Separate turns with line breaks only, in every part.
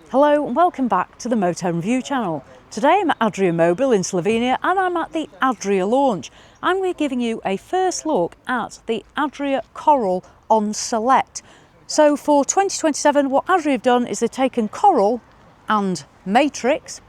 Hello and welcome back to the Motorhome Review channel. Today I'm at Adria Mobile in Slovenia and I'm at the Adria launch. I'm going to be giving you a first look at the Adria Coral on Select. So for 2027 what Adria have done is they've taken Coral and Matrix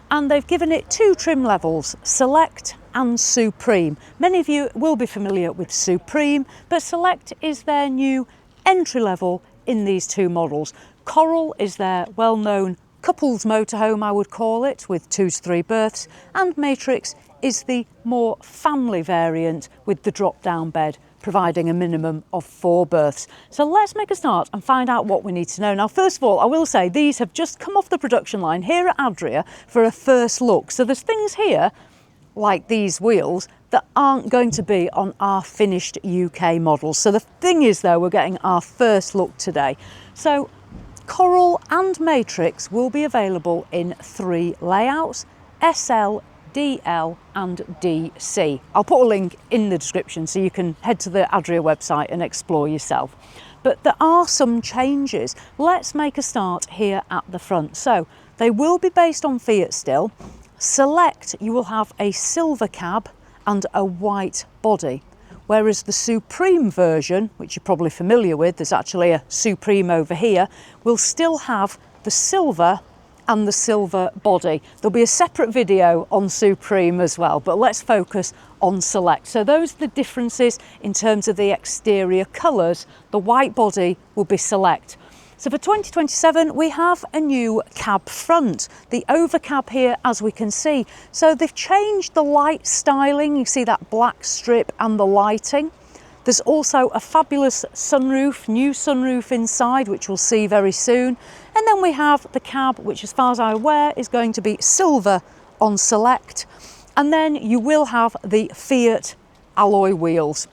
and they've given it two trim levels, Select and Supreme. Many of you will be familiar with Supreme, but Select is their new entry level in these two models. Coral is their well-known couples motorhome, I would call it, with 2 to 3 berths, and Matrix is the more family variant with the drop-down bed, providing a minimum of 4 berths. So let's make a start and find out what we need to know. Now, first of all, I will say these have just come off the production line here at Adria for a first look. So there's things here, like these wheels, that aren't going to be on our finished UK models. So the thing is, though, we're getting our first look today. So Coral and Matrix will be available in 3 layouts, SL, DL and DC. I'll put a link in the description so you can head to the Adria website and explore yourself. But there are some changes. Let's make a start here at the front. So they will be based on Fiat still. Select, you will have a silver cab and a white body. Whereas the Supreme version, which you're probably familiar with, there's actually a Supreme over here, will still have the silver and the silver body. There'll be a separate video on Supreme as well, but let's focus on Select. So those are the differences in terms of the exterior colours. The white body will be Select. So for 2027, we have a new cab front, the overcab here, as we can see. So they've changed the light styling. You see that black strip and the lighting. There's also a fabulous sunroof, new sunroof inside, which we'll see very soon. And then we have the cab, which as far as I'm aware, is going to be silver on Select. And then you will have the Fiat alloy wheels.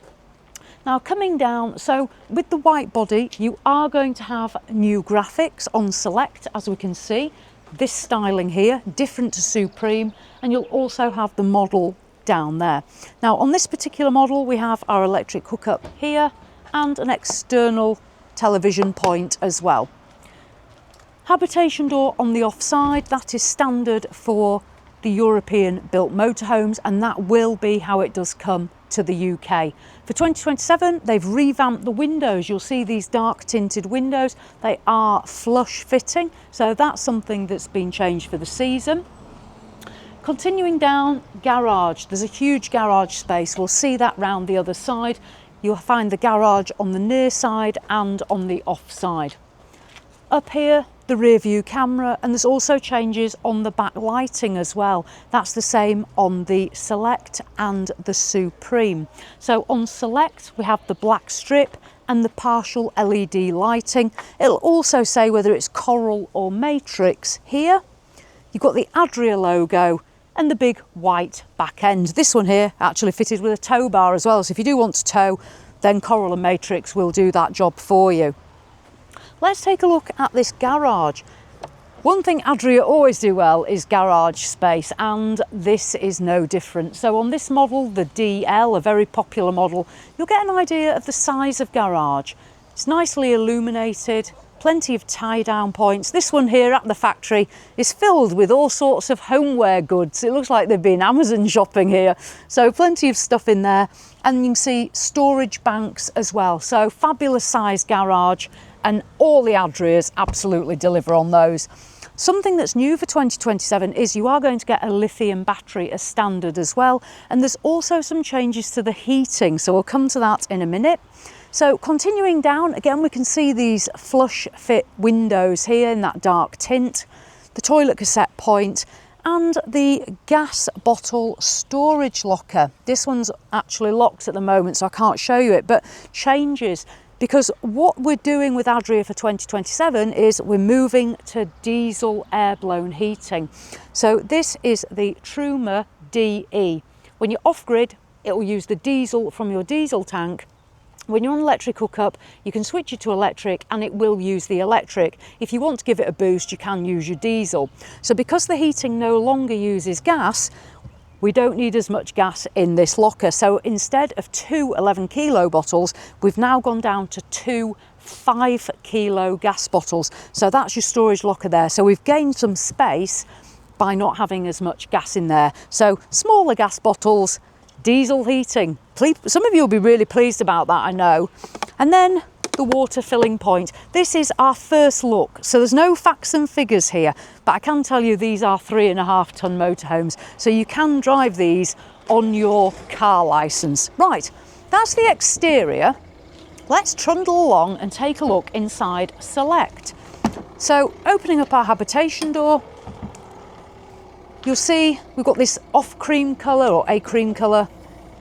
Now coming down, so with the white body, you are going to have new graphics on Select, as we can see. This styling here, different to Supreme, and you'll also have the model down there. Now on this particular model, we have our electric hookup here and an external television point as well. Habitation door on the offside, that is standard for the European built motorhomes, and that will be how it does come to the UK. For 2027, they've revamped the windows. You'll see these dark tinted windows. They are flush fitting, so that's something that's been changed for the season. Continuing down, garage. There's a huge garage space. We'll see that round the other side. You'll find the garage on the near side and on the off side. Up here, the rear view camera, and there's also changes on the back lighting as well. That's the same on the Select and the Supreme. So on Select, we have the black strip and the partial LED lighting. It'll also say whether it's Coral or Matrix here. You've got the Adria logo and the big white back end. This one here actually fitted with a tow bar as well. So if you do want to tow, then Coral and Matrix will do that job for you. Let's take a look at this garage. One thing Adria always do well is garage space, and this is no different. So on this model, the DL, a very popular model, you'll get an idea of the size of garage. It's nicely illuminated, plenty of tie-down points. This one here at the factory is filled with all sorts of homeware goods. It looks like they've been Amazon shopping here. So plenty of stuff in there, and you can see storage banks as well. So fabulous size garage, and all the Adrias absolutely deliver on those. Something that's new for 2027 is you are going to get a lithium battery as standard as well, and there's also some changes to the heating, so we'll come to that in a minute. So continuing down, again we can see these flush fit windows here in that dark tint, the toilet cassette point, and the gas bottle storage locker. This one's actually locked at the moment, so I can't show you it, but changes. Because what we're doing with Adria for 2027 is we're moving to diesel air-blown heating. So this is the Truma DE. When you're off-grid, it will use the diesel from your diesel tank. When you're on electric hookup, you can switch it to electric and it will use the electric. If you want to give it a boost, you can use your diesel. So because the heating no longer uses gas, we don't need as much gas in this locker. So instead of 2 11 kilo bottles, we've now gone down to 2 5 kilo gas bottles. So that's your storage locker there. So we've gained some space by not having as much gas in there. So smaller gas bottles, diesel heating. Some of you will be really pleased about that, I know. And then the water filling point. This is our first look, so there's no facts and figures here, but I can tell you these are 3.5 ton motorhomes, so you can drive these on your car licence. Right, that's the exterior. Let's trundle along and take a look inside Select. So opening up our habitation door, you'll see we've got this off cream colour or a cream colour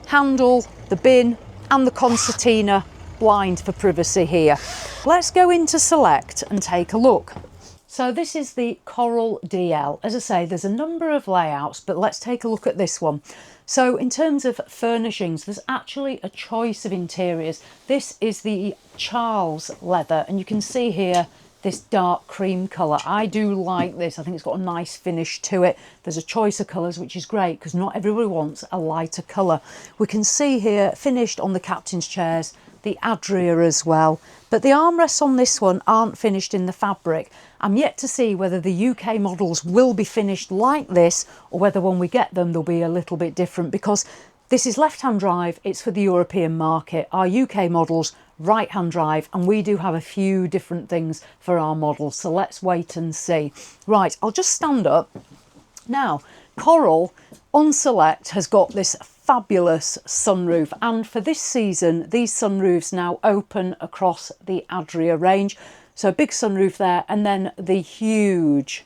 handle, the bin and the concertina blind for privacy here. Let's go into Select and take a look. So this is the Coral DL. As I say, there's a number of layouts, but let's take a look at this one. So in terms of furnishings, there's actually a choice of interiors. This is the Charles leather, and you can see here this dark cream colour. I do like this. I think it's got a nice finish to it. There's a choice of colours, which is great because not everybody wants a lighter colour. We can see here finished on the captain's chairs, the Adria as well, but the armrests on this one aren't finished in the fabric. I'm yet to see whether the UK models will be finished like this or whether when we get them they'll be a little bit different, because this is left-hand drive, it's for the European market. Our UK models right-hand drive, and we do have a few different things for our models, so let's wait and see. Right, I'll just stand up. Now, Coral on Select has got this fabulous sunroof, and for this season these sunroofs now open across the Adria range. So a big sunroof there, and then the huge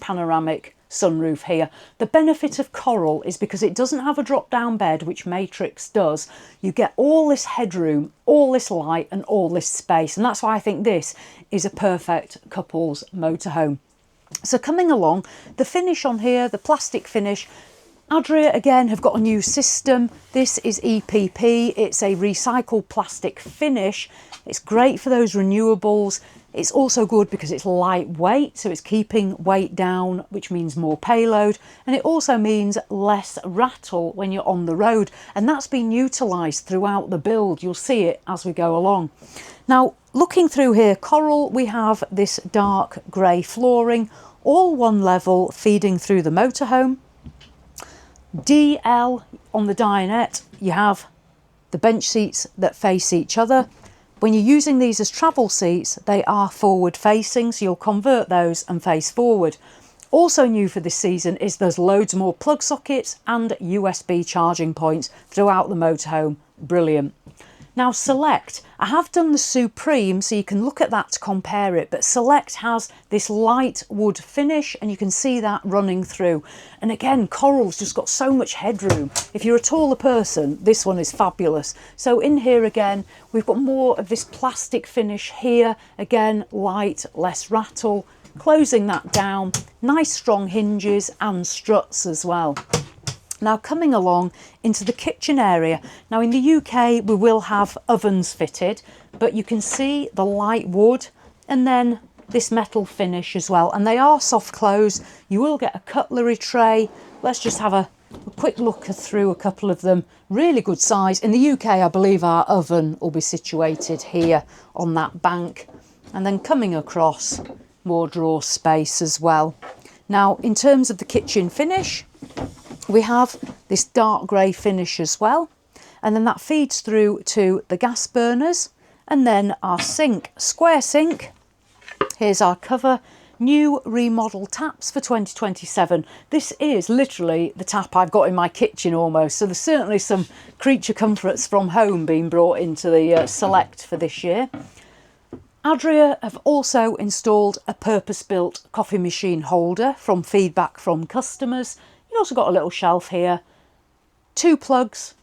panoramic sunroof here. The benefit of Coral is because it doesn't have a drop down bed, which Matrix does. You get all this headroom, all this light and all this space, and that's why I think this is a perfect couples motorhome. So coming along, the finish on here, the plastic finish, Adria again have got a new system. This is EPP, it's a recycled plastic finish. It's great for those renewables. It's also good because it's lightweight, so it's keeping weight down, which means more payload, and it also means less rattle when you're on the road, and that's been utilised throughout the build. You'll see it as we go along. Now, looking through here, Coral, we have this dark grey flooring, all one level, feeding through the motorhome. DL on the dinette, you have the bench seats that face each other. When you're using these as travel seats, they are forward facing, so you'll convert those and face forward. Also new for this season is there's loads more plug sockets and USB charging points throughout the motorhome. Brilliant. Now Select, I have done the Supreme so you can look at that to compare it, but Select has this light wood finish and you can see that running through. And again, Coral's just got so much headroom. If you're a taller person, this one is fabulous. So in here again, we've got more of this plastic finish here. Again, light, less rattle. Closing that down, nice strong hinges and struts as well. Now coming along into the kitchen area. Now in the UK we will have ovens fitted, but you can see the light wood and then this metal finish as well, and they are soft close. You will get a cutlery tray. Let's just have a quick look through a couple of them. Really good size. In the UK I believe our oven will be situated here on that bank, and then coming across more drawer space as well. Now in terms of the kitchen finish, we have this dark grey finish as well, and then that feeds through to the gas burners, and then our sink, square sink. Here's our cover, new remodel taps for 2027. This is literally the tap I've got in my kitchen almost, so there's certainly some creature comforts from home being brought into the Select for this year. Adria have also installed a purpose-built coffee machine holder from feedback from customers. You've also got a little shelf here, 2 plugs,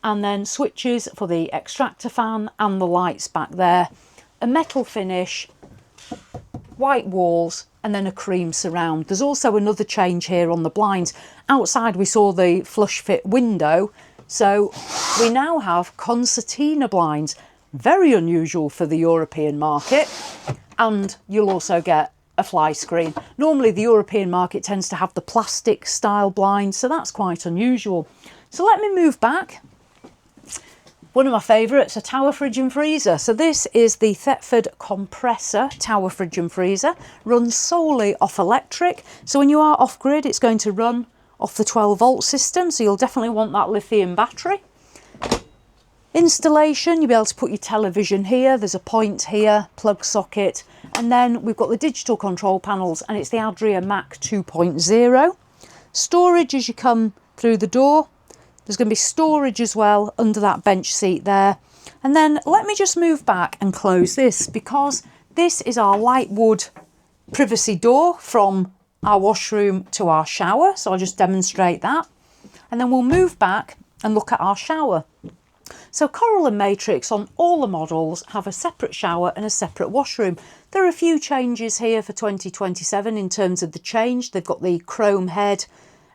and then switches for the extractor fan and the lights back there. A metal finish, white walls, and then a cream surround. There's also another change here on the blinds. Outside we saw the flush fit window, so we now have concertina blinds. Very unusual for the European market, and you'll also get a fly screen. Normally the European market tends to have the plastic style blinds, so that's quite unusual. So let me move back. One of my favourites, a tower fridge and freezer. So this is the Thetford compressor tower fridge and freezer, runs solely off electric. So when you are off grid, it's going to run off the 12-volt system. So you'll definitely want that lithium battery. Installation, you'll be able to put your television here. There's a point here, plug socket. And then we've got the digital control panels, and it's the Adria Mac 2.0. Storage as you come through the door. There's going to be storage as well under that bench seat there. And then let me just move back and close this, because this is our light wood privacy door from our washroom to our shower. So I'll just demonstrate that. And then we'll move back and look at our shower. So Coral and Matrix on all the models have a separate shower and a separate washroom. There are a few changes here for 2027 in terms of the change. They've got the chrome head,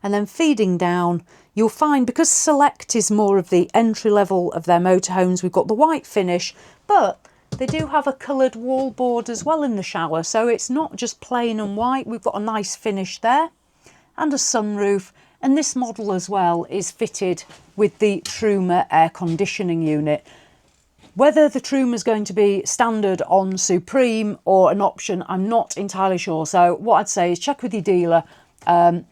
and then feeding down, you'll find, because Select is more of the entry level of their motorhomes, we've got the white finish, but they do have a coloured wallboard as well in the shower. So it's not just plain and white. We've got a nice finish there and a sunroof. And this model as well is fitted with the Truma air conditioning unit. Whether the Truma is going to be standard on Supreme or an option, I'm not entirely sure. So what I'd say is check with your dealer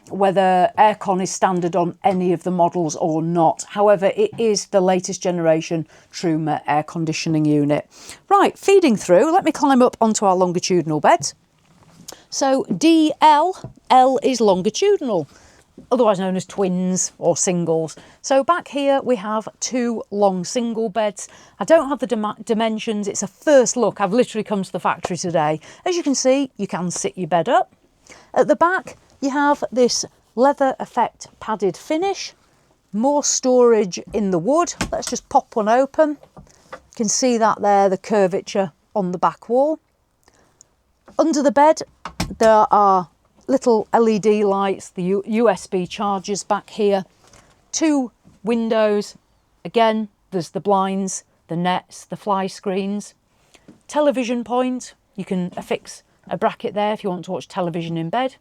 whether aircon is standard on any of the models or not. However, it is the latest generation Truma air conditioning unit. Right, feeding through, let me climb up onto our longitudinal beds. So DL, L is longitudinal, otherwise known as twins or singles. So back here we have two long single beds. I don't have the dimensions, it's a first look. I've literally come to the factory today. As you can see, you can sit your bed up. At the back, you have this leather effect padded finish, more storage in the wood. Let's just pop one open. You can see that there, the curvature on the back wall. Under the bed, there are little LED lights, the USB chargers back here, two windows. Again, there's the blinds, the nets, the fly screens. Television point, you can affix a bracket there if you want to watch television in bed.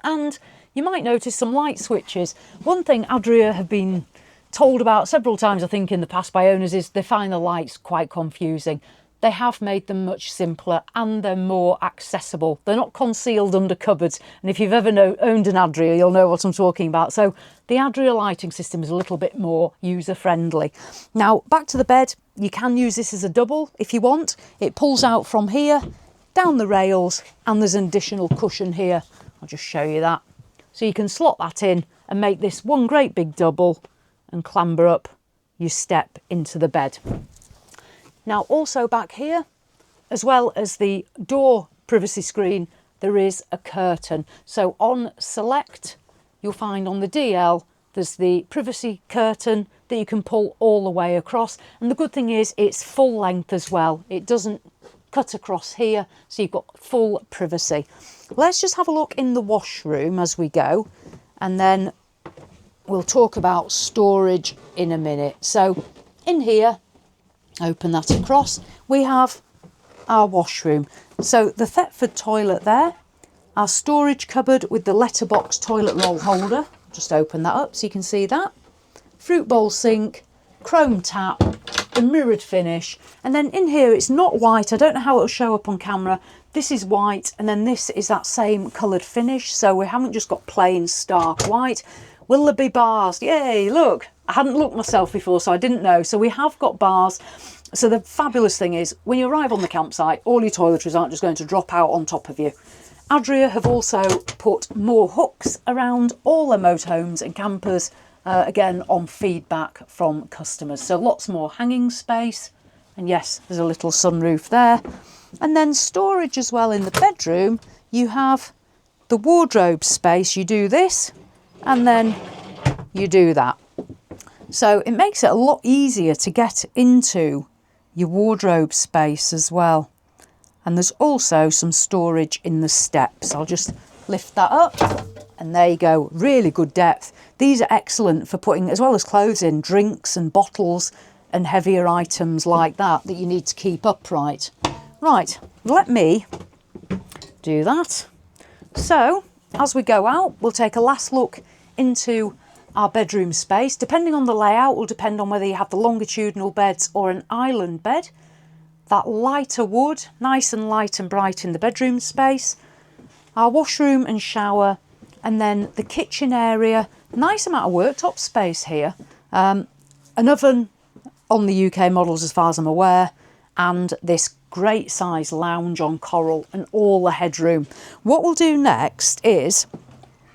And you might notice some light switches. One thing Adria have been told about several times, I think, in the past by owners is they find the lights quite confusing. They have made them much simpler and they're more accessible. They're not concealed under cupboards. And if you've ever owned an Adria, you'll know what I'm talking about. So the Adria lighting system is a little bit more user-friendly. Now, back to the bed. You can use this as a double if you want. It pulls out from here, down the rails, and there's an additional cushion here. I'll just show you that. So you can slot that in and make this one great big double and clamber up your step into the bed. Now also back here, as well as the door privacy screen, there is a curtain. So on Select, you'll find on the DL, there's the privacy curtain that you can pull all the way across. And the good thing is it's full length as well. It doesn't cut across here, so you've got full privacy. Let's just have a look in the washroom as we go, and then we'll talk about storage in a minute. So in here, open that across, we have our washroom. So the Thetford toilet there, our storage cupboard with the letterbox toilet roll holder. Just open that up so you can see that. Fruit bowl sink, chrome tap, the mirrored finish. And then in here, it's not white. I don't know how it'll show up on camera. This is white, and then this is that same coloured finish. So we haven't just got plain stark white. Will there be bars? Yay, look. I hadn't looked myself before, so I didn't know. So we have got bars. So the fabulous thing is, when you arrive on the campsite, all your toiletries aren't just going to drop out on top of you. Adria have also put more hooks around all their motorhomes and campers, again on feedback from customers. So lots more hanging space. And yes, there's a little sunroof there. And then storage as well in the bedroom. You have the wardrobe space. You do this and then you do that. So it makes it a lot easier to get into your wardrobe space as well. And there's also some storage in the steps. I'll just lift that up and there you go. Really good depth. These are excellent for putting, as well as clothes in, drinks and bottles and heavier items like that you need to keep upright. Right, let me do that. So as we go out, we'll take a last look into our bedroom space. Depending on the layout will depend on whether you have the longitudinal beds or an island bed. That lighter wood, nice and light and bright in the bedroom space. Our washroom and shower, and then the kitchen area. Nice amount of worktop space here. An oven on the UK models as far as I'm aware, and this great size lounge on coral and all the headroom. What we'll do next is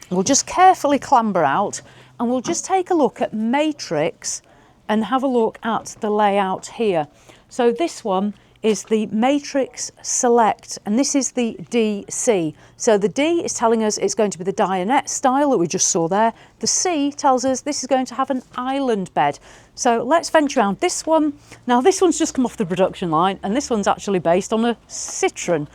we'll just carefully clamber out and we'll just take a look at Matrix and have a look at the layout here. So this one is the Matrix Select, and this is the DC. So the D is telling us it's going to be the dinette style that we just saw there. The C tells us this is going to have an island bed. So let's venture around this one. Now this one's just come off the production line, and this one's actually based on a Citroen.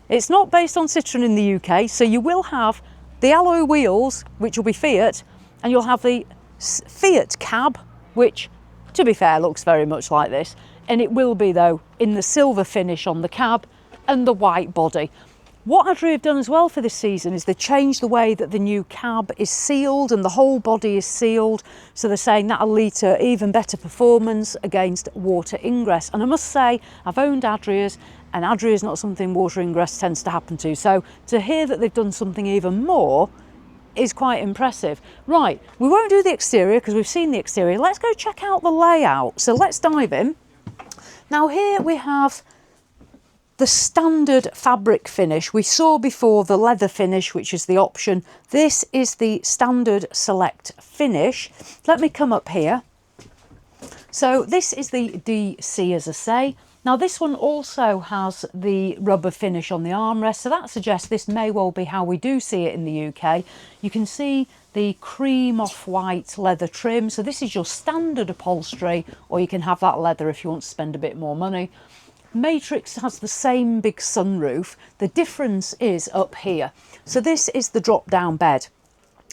It's not based on Citroen in the UK, so you will have the alloy wheels, which will be Fiat, and you'll have the Fiat cab, which, to be fair, looks very much like this. And it will be, though, in the silver finish on the cab and the white body. What Adria have done as well for this season is they changed the way that the new cab is sealed and the whole body is sealed. So they're saying that'll lead to even better performance against water ingress. And I must say, I've owned Adria's, and Adria is not something water ingress tends to happen to. So to hear that they've done something even more is quite impressive. Right, we won't do the exterior because we've seen the exterior. Let's go check out the layout. So let's dive in. Now here we have the standard fabric finish. We saw before the leather finish, which is the option. This is the standard select finish. Let me come up here. So this is the DC, as I say. Now this one also has the rubber finish on the armrest, so that suggests this may well be how we do see it in the UK. You can see the cream off-white leather trim, so this is your standard upholstery, or you can have that leather if you want to spend a bit more money. Matrix has the same big sunroof. The difference is up here. So this is the drop-down bed.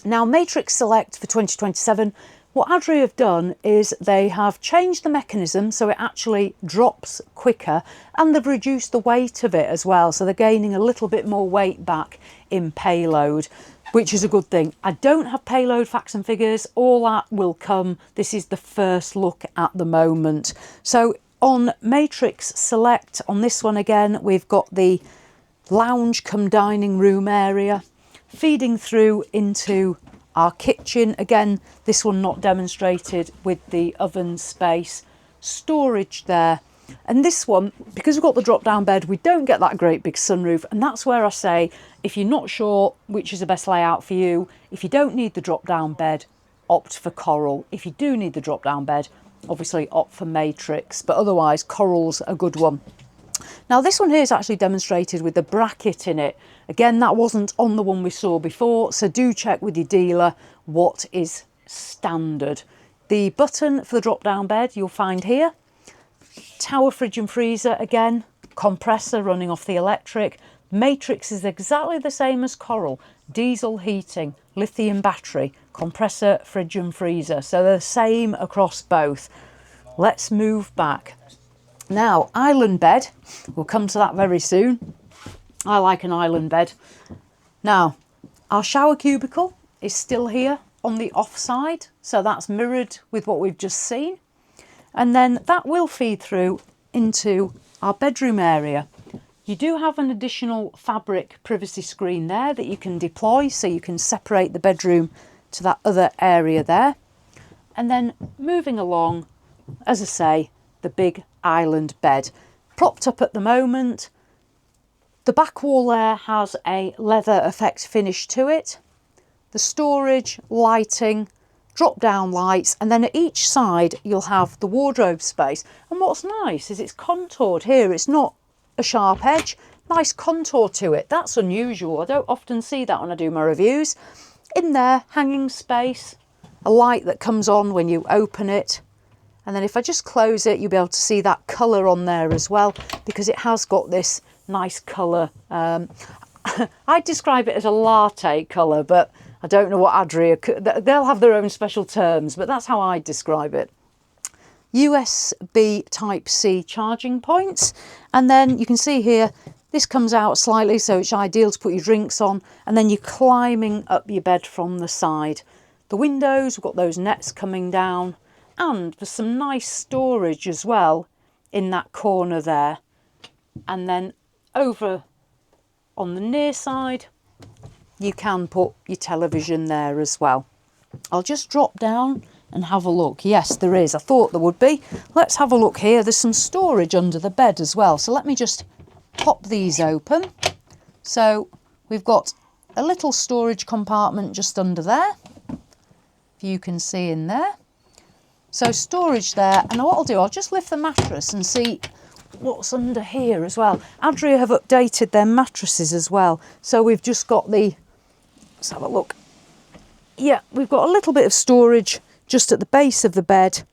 Now Matrix Select for 2027, what Adria have done is they have changed the mechanism so it actually drops quicker, and they've reduced the weight of it as well. So they're gaining a little bit more weight back in payload, which is a good thing. I don't have payload facts and figures. All that will come. This is the first look at the moment. So on Matrix Select, on this one again, we've got the lounge cum dining room area feeding through into our kitchen. Again, this one not demonstrated with the oven space, storage there. And this one, because we've got the drop down bed, we don't get that great big sunroof. And that's where I say, if you're not sure which is the best layout for you, if you don't need the drop down bed, opt for coral. If you do need the drop down bed, obviously opt for Matrix, but otherwise coral's a good one. Now this one here is actually demonstrated with the bracket in it. Again, that wasn't on the one we saw before, so do check with your dealer what is standard. The button for the drop down bed you'll find here. Tower fridge and freezer again, compressor running off the electric. Matrix is exactly the same as coral, diesel heating, lithium battery, compressor, fridge and freezer, so they're the same across both. Let's move back. Now, island bed, we'll come to that very soon. I like an island bed. Now, our shower cubicle is still here on the off side, so that's mirrored with what we've just seen. And then that will feed through into our bedroom area. You do have an additional fabric privacy screen there that you can deploy, so you can separate the bedroom to that other area there. And then moving along, as I say, the big island bed. Propped up at the moment. The back wall there has a leather effect finish to it. The storage, lighting, drop down lights, and then at each side you'll have the wardrobe space. And what's nice is it's contoured here. It's not a sharp edge, nice contour to it. That's unusual. I don't often see that when I do my reviews. In there, hanging space, a light that comes on when you open it. And then if I just close it, you'll be able to see that colour on there as well, because it has got this nice colour. I describe it as a latte colour, but I don't know what Adria, they'll have their own special terms, but that's how I describe it. USB Type-C charging points. And then you can see here, this comes out slightly, so it's ideal to put your drinks on, and then you're climbing up your bed from the side. the windows, we've got those nets coming down, and there's some nice storage as well in that corner there. And then over on the near side, you can put your television there as well. I'll just drop down and have a look. Yes, there is. I thought there would be. Let's have a look here. There's some storage under the bed as well. So let me just pop these open. So we've got a little storage compartment just under there. If you can see in there. So storage there. And what I'll do, I'll just lift the mattress and see what's under here as well. Adria have updated their mattresses as well. So we've just got the, let's have a look. Yeah, we've got a little bit of storage just at the base of the bed,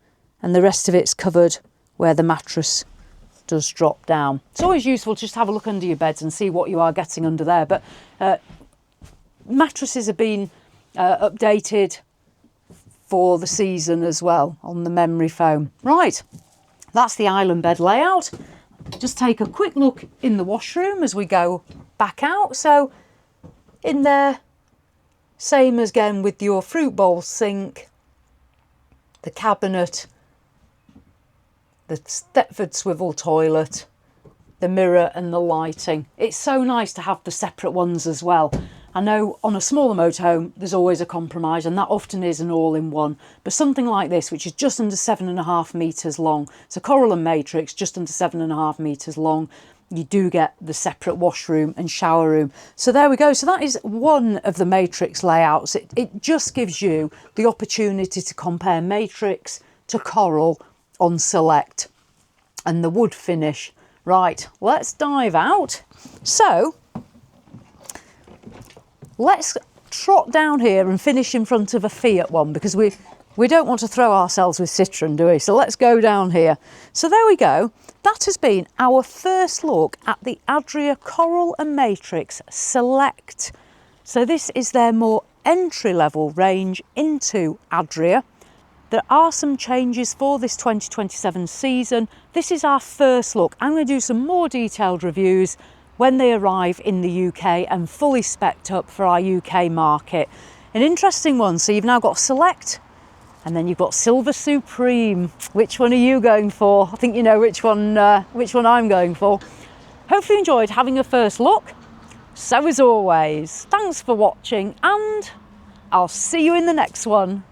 and the rest of it's covered where the mattress does drop down. It's always useful to just have a look under your beds and see what you are getting under there. But mattresses have been updated for the season as well on the memory foam. Right, that's the island bed layout. Just take a quick look in the washroom as we go back out. So in there, same as again with your fruit bowl sink, the cabinet, the Stepford swivel toilet, the mirror and the lighting. It's so nice to have the separate ones as well. I know on a smaller motorhome there's always a compromise, and that often is an all-in-one, but something like this, which is just under 7.5 metres long, so coral and matrix, just under 7.5 metres long, you do get the separate washroom and shower room. So there we go. So that is one of the matrix layouts. It just gives you the opportunity to compare matrix to coral on select and the wood finish. Right, let's dive out. So let's trot down here and finish in front of a Fiat one, because we don't want to throw ourselves with Citroen, do we? So let's go down here. So there we go. That has been our first look at the Adria Coral and Matrix Select. So this is their more entry-level range into Adria. There are some changes for this 2027 season. This is our first look. I'm going to do some more detailed reviews when they arrive in the UK and fully specced up for our UK market. An interesting one. So you've now got Select, and then you've got Silver Supreme. Which one are you going for? I think you know which one I'm going for. Hopefully you enjoyed having a first look. So as always, thanks for watching, and I'll see you in the next one.